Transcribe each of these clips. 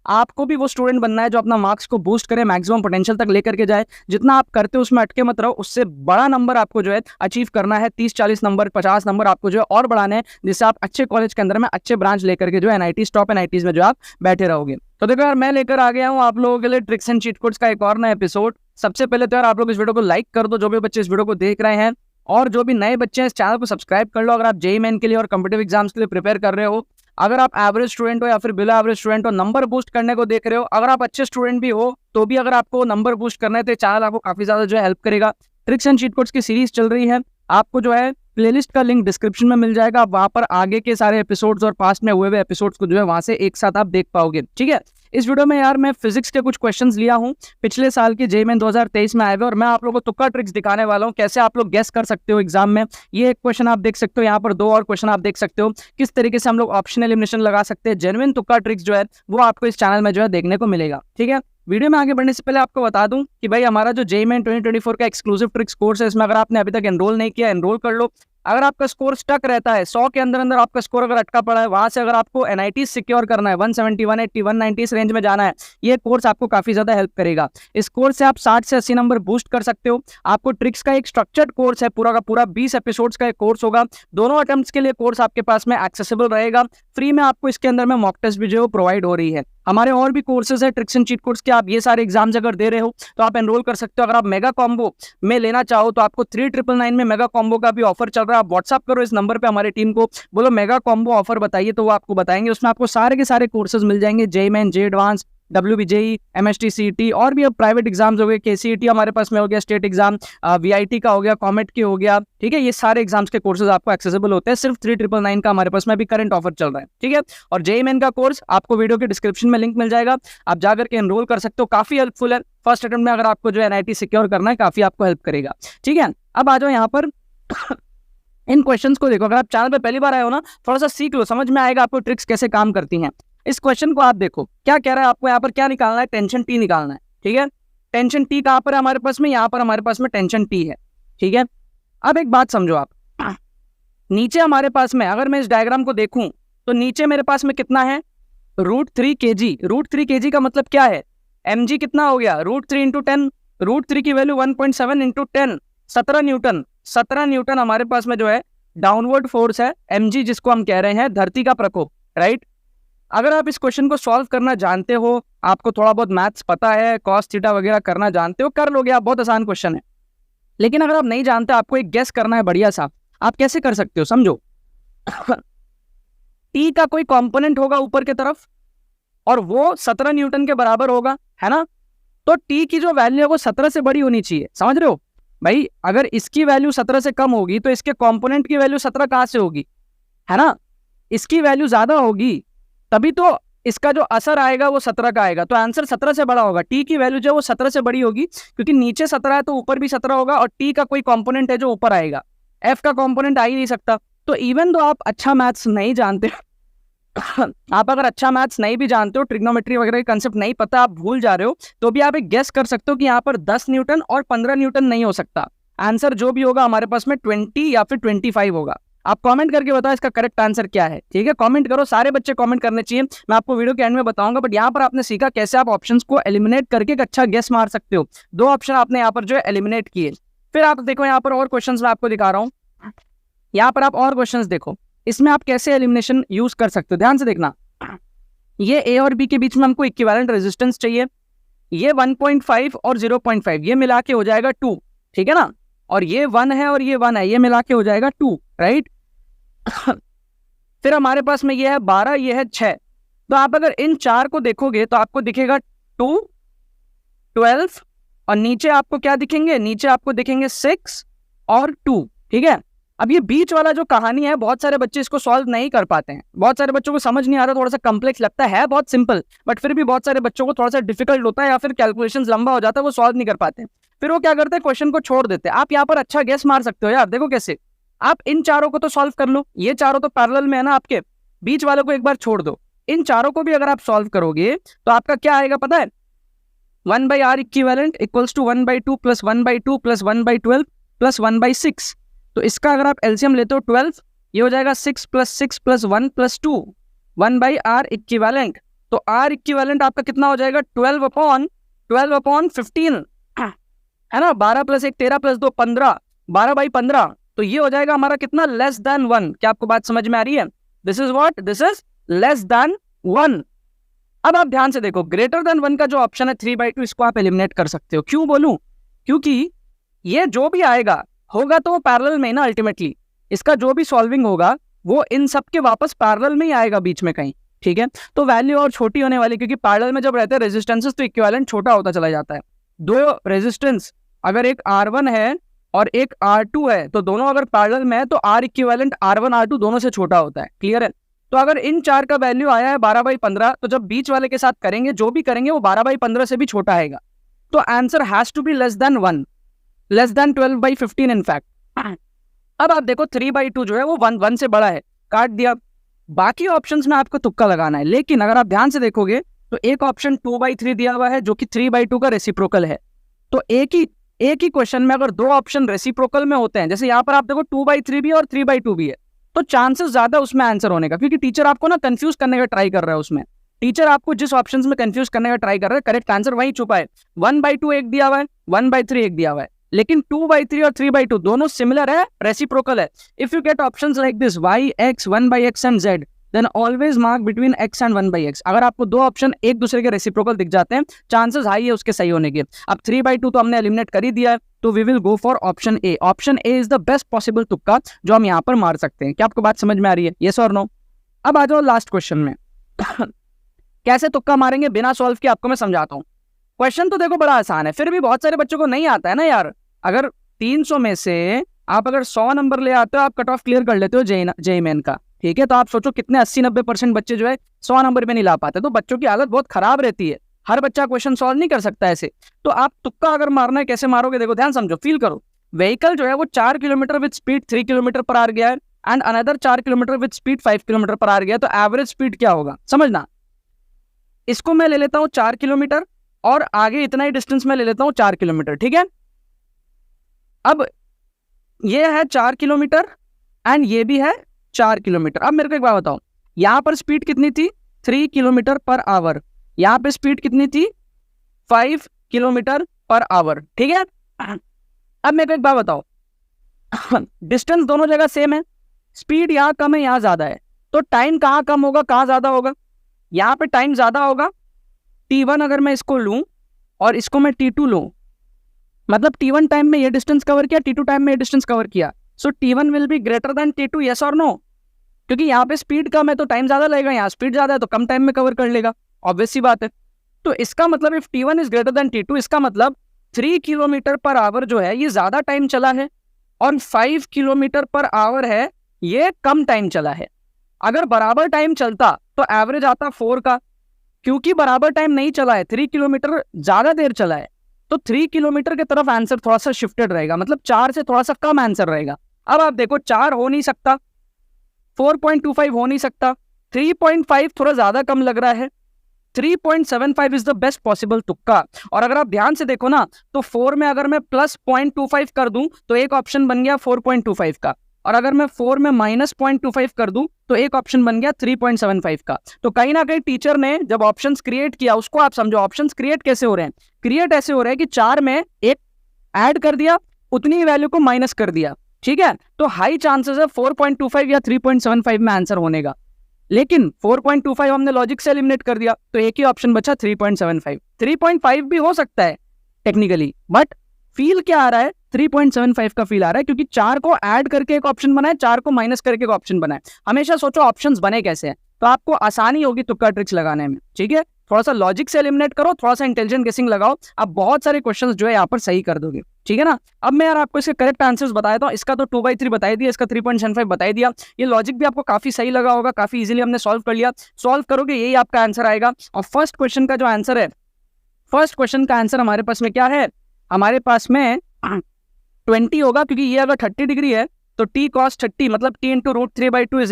आपको भी वो स्टूडेंट बनना है जो अपना मार्क्स को बूस्ट करे, मैक्सिमम पोटेंशियल तक लेकर के जाए। जितना आप करते हो उसमें अटके मत रहो, उससे बड़ा नंबर आपको जो है अचीव करना है। 30-40 नंबर, 50 नंबर आपको जो है और बढ़ाने हैं, जिससे आप अच्छे कॉलेज के अंदर में अच्छे ब्रांच लेकर के जो है एनआईटी, टॉप एनआईटीज में जो आप बैठे रहोगे। तो देखो यार, मैं लेकर आ गया हूँ आप लोगों के लिए ट्रिक्स एंड चीट कोड्स का एक और नया एपिसोड। सबसे पहले तो यार आप लोग इस वीडियो को लाइक कर दो, जो भी बच्चे इस वीडियो को देख रहे हैं, और जो भी नए बच्चे हैं इस चैनल को सब्सक्राइब कर लो। अगर आप जेईई मेन के लिए और कॉम्पिटिटिव एग्जाम्स के लिए प्रिपेयर कर रहे हो, अगर आप एवरेज स्टूडेंट हो या फिर बिलो एवरेज स्टूडेंट हो, नंबर बूस्ट करने को देख रहे हो, अगर आप अच्छे स्टूडेंट भी हो तो भी अगर आपको नंबर बूस्ट करना है तो चैनल आपको काफी ज्यादा जो है हेल्प करेगा। ट्रिक्स एंड चीट कोड्स की सीरीज चल रही है, आपको जो है प्लेलिस्ट का लिंक डिस्क्रिप्शन में मिल जाएगा। आप वहां पर आगे के सारे एपिसोड्स और पास्ट में हुए एपिसोड्स को जो है वहां से एक साथ आप देख पाओगे, ठीक है। इस वीडियो में यार मैं फिजिक्स के कुछ क्वेश्चंस लिया हूं, पिछले साल के जेईई मेन 2023 में आए हुए, और मैं आप लोगों को तुक्का ट्रिक्स दिखाने वाला हूं, कैसे आप लोग गेस कर सकते हो एग्जाम में। ये एक क्वेश्चन आप देख सकते हो, यहाँ पर 2 और क्वेश्चन आप देख सकते हो, किस तरीके से हम लोग ऑप्शन एलिमिनेशन लगा सकते हैं। जेन्युइन तुक्का ट्रिक्स जो है वो आपको इस चैनल में जो है देखने को मिलेगा, ठीक है। वीडियो में आगे बढ़ने से पहले आपको बता दूं कि भाई हमारा जो जेईई मेन 2024 का एक्सक्लूसिव ट्रिक्स कोर्स है, इसमें अगर आपने अभी तक एनरोल नहीं किया, एनरोल कर लो। अगर आपका स्कोर स्टक रहता है 100 के अंदर अंदर, आपका स्कोर अगर अटका पड़ा है, वहां से अगर आपको एनआईटी सिक्योर करना है, 170, 180, 190 इस रेंज में जाना है, ये कोर्स आपको काफी ज्यादा हेल्प करेगा। इस कोर्स से आप 60 से 80 नंबर बूस्ट कर सकते हो। आपको ट्रिक्स का एक स्ट्रक्चर्ड कोर्स है, पूरा का पूरा 20 एपिसोड्स का एक कोर्स होगा। दोनों अटेम्प्ट्स के लिए कोर्स आपके पास में एक्सेसिबल रहेगा। फ्री में आपको इसके अंदर में मॉक टेस्ट भी जो प्रोवाइड हो रही है। हमारे और भी कोर्सेज है ट्रिक्स एंड चीट कोड्स के, आप ये सारे एग्जाम्स अगर दे रहे हो तो आप एनरोल कर सकते हो। अगर आप मेगा कॉम्बो में लेना चाहो तो आपको 3999 में मेगा कॉम्बो का भी ऑफर चल रहा है। आप व्हाट्सअप करो इस नंबर पे हमारी टीम को, बोलो मेगा कॉम्बो ऑफर बताइए, तो वो आपको बताएंगे। उसमें आपको सारे के सारे कोर्सेज मिल जाएंगे, JEE main, JEE advance, WBJEE, MST CET, और भी अब प्राइवेट एग्जाम्स हो गए, KCET हमारे पास में हो गया, स्टेट एग्जाम, VIT का हो गया, कॉमेट की हो गया, ठीक है। ये सारे एग्जाम्स के कोर्सेज आपको एक्सेसिबल होते हैं। सिर्फ 3999 का हमारे पास में अभी करंट ऑफर चल रहा है, ठीक है। और जेईई मेन का कोर्स आपको वीडियो के डिस्क्रिप्शन में लिंक मिल जाएगा, आप जाकर के एनरोल कर सकते हो। काफी हेल्पफुल है, फर्स्ट अटेम्प्ट में अगर आपको जो एनआईटी सिक्योर करना है, काफी आपको हेल्प करेगा, ठीक है। अब आ जाओ यहाँ पर इन क्वेश्चंस को देखो। अगर आप चैनल पे पहली बार आए हो ना, थोड़ा सा सीख लो, समझ में आएगा आपको ट्रिक्स कैसे काम करती हैं। इस क्वेश्चन को आप देखो, क्या कह रहा है आपको, यहाँ पर क्या निकालना है, टेंशन टी निकालना है, ठीक है। टेंशन टी कहाँ पर है हमारे पास में, यहाँ पर हमारे पास में टेंशन टी है, ठीक है। अब एक बात समझो आप, नीचे हमारे पास में अगर मैं इस डायग्राम को देखूं तो नीचे मेरे पास में कितना है, √3 kg। √3 kg का मतलब क्या है, mg कितना हो गया, √3 इंटू 10, √3 की वैल्यू 1.7 इंटू 10, 17 न्यूटन। 17 न्यूटन हमारे पास में जो है डाउनवर्ड फोर्स है, mg जिसको हम कह रहे हैं धरती का प्रकोप, राइट। अगर आप इस क्वेश्चन को सॉल्व करना जानते हो, आपको थोड़ा बहुत मैथ्स पता है, कॉस थीटा वगैरह करना जानते हो, कर लोगे आप, बहुत आसान क्वेश्चन है। लेकिन अगर आप नहीं जानते, आपको एक गेस करना है बढ़िया सा, आप कैसे कर सकते हो, समझो। टी का कोई कंपोनेंट होगा ऊपर की तरफ और वो 17 न्यूटन के बराबर होगा, है ना। तो टी की जो वैल्यू है वो 17 से बड़ी होनी चाहिए, समझ रहे हो भाई। अगर इसकी वैल्यू 17 से कम होगी तो इसके कंपोनेंट की वैल्यू 17 कहां से होगी, है ना। इसकी वैल्यू ज्यादा होगी तभी तो इसका जो असर आएगा वो 17 का आएगा, तो आंसर 17 से बड़ा होगा। टी की वैल्यू जो है वो 17 से बड़ी होगी, क्योंकि नीचे 17 है तो ऊपर भी 17 होगा, और टी का कोई कंपोनेंट है जो ऊपर आएगा, एफ का कंपोनेंट आ ही नहीं सकता। तो इवन दो आप अच्छा मैथ्स नहीं जानते आप अगर अच्छा मैथ्स नहीं भी जानते हो, ट्रिग्नोमेट्री वगैरह के कंसेप्ट नहीं पता, आप भूल जा रहे हो, तो भी आप एक गेस कर सकते हो कि यहाँ पर 10 न्यूटन और 15 न्यूटन नहीं हो सकता। आंसर जो भी होगा हमारे पास में 20 या फिर 25 होगा। आप कमेंट करके बताओ इसका करेक्ट आंसर क्या है, ठीक है। कमेंट करो, सारे बच्चे कमेंट करने चाहिए, मैं आपको वीडियो के एंड में बताऊंगा। बट यहाँ पर आपने सीखा कैसे आप ऑप्शंस को एलिमिनेट करके एक अच्छा गेस मार सकते हो। 2 ऑप्शन आपने यहाँ पर जो है एलिमिनेट किए। फिर आप देखो यहाँ पर और क्वेश्चंस मैं आपको दिखा रहा हूँ, यहाँ पर आप और क्वेश्चंस देखो, इसमें आप कैसे एलिमिनेशन यूज कर सकते हो, ध्यान से देखना। ये ए और बी के बीच में हमको इक्विवेलेंट रेजिस्टेंस चाहिए, ये 1.5 और 0.5 ये मिला के हो जाएगा 2, ठीक है ना। और ये 1 है और ये 1 है, ये मिला के हो जाएगा 2, राइट। फिर हमारे पास में ये है 12, ये है 6। तो आप अगर इन 4 को देखोगे तो आपको दिखेगा 2, 12, और नीचे आपको क्या दिखेंगे, नीचे आपको दिखेंगे 6 और 2, ठीक है। अब ये बीच वाला जो कहानी है, बहुत सारे बच्चे इसको सॉल्व नहीं कर पाते हैं, बहुत सारे बच्चों को समझ नहीं आ रहा, थोड़ा सा कॉम्प्लेक्स लगता है, बहुत सिंपल, बट फिर भी बहुत सारे बच्चों को थोड़ा सा डिफिकल्ट होता है, या फिर कैलकुलेशंस लंबा हो जाता है, वो सॉल्व नहीं कर पाते। फिर वो क्या करते हैं, क्वेश्चन को छोड़ देते हैं। आप यहाँ पर अच्छा गेस मार सकते हो यार, देखो कैसे। आप इन 4 को तो सॉल्व कर लो, ये 4 तो पैरेलल में है ना आपके, बीच वाले को एक बार छोड़ दो। इन 4 को भी अगर आप सॉल्व करोगे तो आपका क्या आएगा पता है, 1/r equivalent equals to 1/2 plus 1/2 plus 1/12 plus 1/6। तो इसका अगर आप एलसीएम लेते हो 12, ये हो जाएगा 6 plus 6 plus 1 plus 2, 1/r equivalent. तो आर इक्विवेलेंट आपका कितना हो जाएगा 12/15 है ना, 12 + 1 13 + 2 15, 12/15। तो ये हो जाएगा हमारा कितना, लेस देन 1। क्या आपको बात समझ में आ रही है? This is what, this is less than 1। अब आप ध्यान से देखो, ग्रेटर देन 1 का जो ऑप्शन है 3/2, इसको आप एलिमिनेट कर सकते हो। क्यों बोलूं? क्योंकि ये जो भी आएगा होगा तो वो पैरेलल में ना, अल्टीमेटली इसका जो भी सॉल्विंग होगा वो इन सब के वापस पैरेलल में ही आएगा बीच में कहीं, ठीक है। तो वैल्यू और छोटी होने वाली, क्योंकि पैरेलल में जब रहते हैं रेजिस्टेंसेस तो इक्विवेलेंट छोटा होता चला जाता है। दो रेजिस्टेंस, अगर एक R1 है और एक R2 है, तो दोनों अगर पैरेलल में है तो R इक्विवेलेंट R1 R2 दोनों से छोटा होता है। क्लियर है? तो अगर इन चार का वैल्यू आया है 12/15, तो जब बीच वाले के साथ करेंगे जो भी करेंगे वो 12/15 से भी छोटा आएगा। तो answer has to be less than 1, less than 12/15 in fact. अब आप देखो 3/2 जो है वो 1 से बड़ा है, काट दिया। बाकी ऑप्शंस में आपको तुक्का लगाना है, लेकिन अगर आप ध्यान से देखोगे तो एक ऑप्शन 2/3 दिया हुआ है जो कि 3/2 का रेसिप्रोकल है। तो एक ही क्वेश्चन में अगर दो ऑप्शन रेसिप्रोकल में होते हैं, जैसे यहाँ पर आप देखो 2/3 भी और 3/2 भी है, तो चांसेस ज्यादा उसमें आंसर होने का, क्योंकि टीचर आपको ना कंफ्यूज करने का ट्राई कर रहा है। उसमें टीचर आपको जिस ऑप्शंस में कंफ्यूज करने का ट्राई कर रहा है, करेक्ट आंसर वही छुपा है। 1/2 एक दिया हुआ है, 1/3 एक दिया हुआ है, लेकिन 2/3 और 3/2 दोनों सिमिलर है, रेसिप्रोकल है। If you get options like this y, x, 1/x and z, then always mark between x and 1/x। अगर आपको दो ऑप्शन एक दूसरे के रेसिप्रोकल दिख जाते हैं, चांसेस हाई है उसके सही होने के। अब 3/2 तो हमने एलिमिनेट कर ही दिया है, तो we will go for option A. Option A is the best possible तुक्का जो हम यहाँ पर मार सकते हैं। क्या आपको बात समझ में आ रही है? यस और नो? अब आ जाओ लास्ट क्वेश्चन में। कैसे तुक्का मारेंगे बिना सॉल्व किए, आपको मैं समझाता हूँ। क्वेश्चन तो देखो बड़ा आसान है, फिर भी बहुत सारे बच्चों को नहीं आता है ना यार। अगर 300 में से आप अगर 100 नंबर ले आते हो, आप कट ऑफ क्लियर कर लेते हो जेईई मेन का, ठीक है। तो आप सोचो कितने 80-90% बच्चे जो है 100 नंबर पे नहीं ला पाते, तो बच्चों की हालत बहुत खराब रहती है। हर बच्चा क्वेश्चन सॉल्व नहीं कर सकता ऐसे। तो आप तुक्का अगर मारना है, कैसे मारोगे? देखो ध्यान समझो, फील करो। व्हीकल जो है वो 4 kilometre with speed 3 kilometre per hour गया है, and another 4 kilometre with speed 5 kilometre per hour गया, तो एवरेज स्पीड क्या होगा समझना। इसको मैं ले लेता हूँ 4 किलोमीटर और आगे इतना ही डिस्टेंस में ले लेता हूँ 4 किलोमीटर, ठीक है। अब ये है 4 किलोमीटर एंड ये भी है 4 किलोमीटर। अब मेरे को एक बात बताओ, यहां पर स्पीड कितनी थी? 3 किलोमीटर पर आवर। यहां पे स्पीड कितनी थी? 5 किलोमीटर पर आवर, ठीक है। अब मेरे को एक बात बताओ, डिस्टेंस दोनों जगह सेम है, स्पीड यहाँ कम है यहाँ ज्यादा है, तो टाइम कहाँ कम होगा कहाँ ज्यादा होगा? यहाँ पे टाइम ज्यादा होगा। T1 अगर मैं इसको लूं और इसको मैं T2 लूं, मतलब T1 टाइम में ये डिस्टेंस कवर किया, T2 टाइम में ये डिस्टेंस कवर किया, सो T1 will be greater than T2, yes और नो? क्योंकि यहाँ पे स्पीड कम है तो टाइम ज्यादा लगेगा, यहाँ स्पीड ज्यादा है तो कम टाइम में कवर कर लेगा, ऑब्वियस सी बात है। तो इसका मतलब if T1 is greater than T2, इसका मतलब 3 किलोमीटर पर आवर जो है ये ज्यादा टाइम चला है, और 5 किलोमीटर पर आवर है ये कम टाइम चला है। अगर बराबर टाइम चलता तो एवरेज आता 4 का, क्योंकि बराबर टाइम नहीं चला है, 3 किलोमीटर ज्यादा देर चला है, तो 3 किलोमीटर की तरफ आंसर थोड़ा सा शिफ्टेड रहेगा, मतलब 4 से थोड़ा सा कम आंसर रहेगा। अब आप देखो 4 हो नहीं सकता, 4.25 हो नहीं सकता, 3.5 थोड़ा ज्यादा कम लग रहा है, 3.75 इज द बेस्ट पॉसिबल तुक्का। और अगर आप ध्यान से देखो ना, तो 4 में अगर मैं प्लस 0.25 कर दूं तो एक ऑप्शन बन गया 4.25 का, और अगर मैं 4 में माइनस 0.25 कर दूं तो एक ऑप्शन बन गया 3.75 का। तो कहीं ना कहीं टीचर ने जब ऑप्शंस क्रिएट किया, उसको आप समझो ऑप्शंस क्रिएट कैसे हो रहे हैं। क्रिएट ऐसे हो रहे हैं कि 4 में एक ऐड कर दिया, उतनी ही वैल्यू को माइनस कर दिया, ठीक है। तो हाई चांसेस है 4.25 या 3.75 में आंसर होने का, लेकिन 4.25 हमने लॉजिक से एलिमिनेट कर दिया, तो एक ही ऑप्शन बचा 3.75। 3.5 भी हो सकता है टेक्निकली, बट फील क्या आ रहा है? 3.75 का फील आ रहा है, क्योंकि 4 को ऐड करके एक ऑप्शन बना है, 4 को माइनस करके एक ऑप्शन बना है। हमेशा सोचो ऑप्शंस बने कैसे हैं, तो आपको आसानी होगी तुक्का ट्रिक्स लगाने में, ठीक है। थोड़ा सा लॉजिक से एलिमिनेट करो, थोड़ा सा इंटेलिजेंट गेसिंग लगाओ, आप बहुत सारे क्वेश्चंस जो है यहाँ पर सही कर दोगे, ठीक है ना। अब मैं यार आपको इसके करेक्ट आंसर्स बताया था। इसका तो 2/3 बताई दिया, इसका 3.75 बताई दिया। ये लॉजिक भी आपको काफी सही लगा होगा, काफी इजीली हमने सॉल्व कर लिया। सॉल्व करोगे यही आपका आंसर आएगा। और फर्स्ट क्वेश्चन का जो आंसर है, फर्स्ट क्वेश्चन का आंसर हमारे पास में क्या है? हमारे पास में 20 होगा, क्योंकि ये अगर 30 डिग्री है तो t cos 30 मतलब t into √3/2 is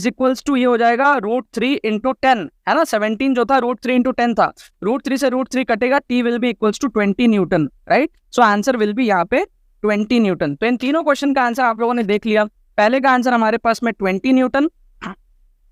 equals to ये हो जाएगा √3 इंटू 10, है ना। 17 जो था √3 इंटू 10 था, √3 से √3 कटेगा, t will be equals to 20 newton, right. So answer will be यहाँ पे 20 न्यूटन। तो इन तीनों क्वेश्चन का आंसर आप लोगों ने देख लिया। पहले का आंसर हमारे पास में 20 न्यूटन,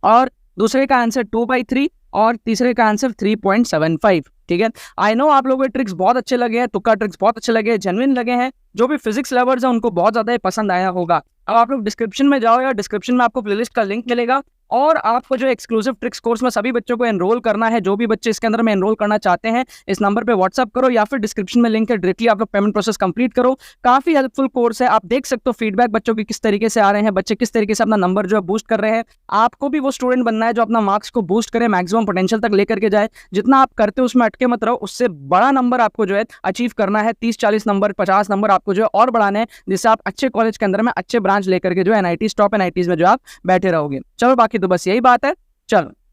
और दूसरे का आंसर 2/3 और तीसरे का आंसर 3.75। ठीक है, आई नो आप लोगों के ट्रिक्स बहुत अच्छे लगे हैं, तुक्का ट्रिक्स बहुत अच्छे लगे हैं, जेन्युइन लगे हैं। जो भी फिजिक्स लवर्स हैं उनको बहुत ज़्यादा पसंद आया होगा। अब आप लोग डिस्क्रिप्शन में जाओ या डिस्क्रिप्शन में आपको प्लेलिस्ट का लिंक मिलेगा और आपको जो एक्सक्लूसिव ट्रिक्स कोर्स में सभी बच्चों को एनरोल करना है। जो भी बच्चे इसके अंदर में एनरोल करना चाहते हैं इस नंबर पे व्हाट्सअप करो या फिर डिस्क्रिप्शन में लिंक है, डायरेक्टली आप लोग पेमेंट प्रोसेस कंप्लीट करो। काफी हेल्पफुल कोर्स है, आप देख सकते हो फीडबैक बच्चों की किस तरीके से आ रहे हैं, बच्चे किस तरीके से अपना नंबर जो है बूस्ट कर रहे हैं। आपको भी वो स्टूडेंट बनना है जो अपना मार्क्स को बूस्ट करे, मैक्सिमम पोटेंशियल तक लेकर के जाए। जितना आप करते हो उसमें अटके मत रहो, उससे बड़ा नंबर आपको जो है अचीव करना है। 30-40 नंबर 50 नंबर आपको जो है और बढ़ाने हैं, जिससे आप अच्छे कॉलेज के अंदर में अच्छे ब्रांच लेकर के जो है NIT टॉप NITs में जो आप बैठे रहोगे। चलो बाकी तो बस यही बात है। चलो।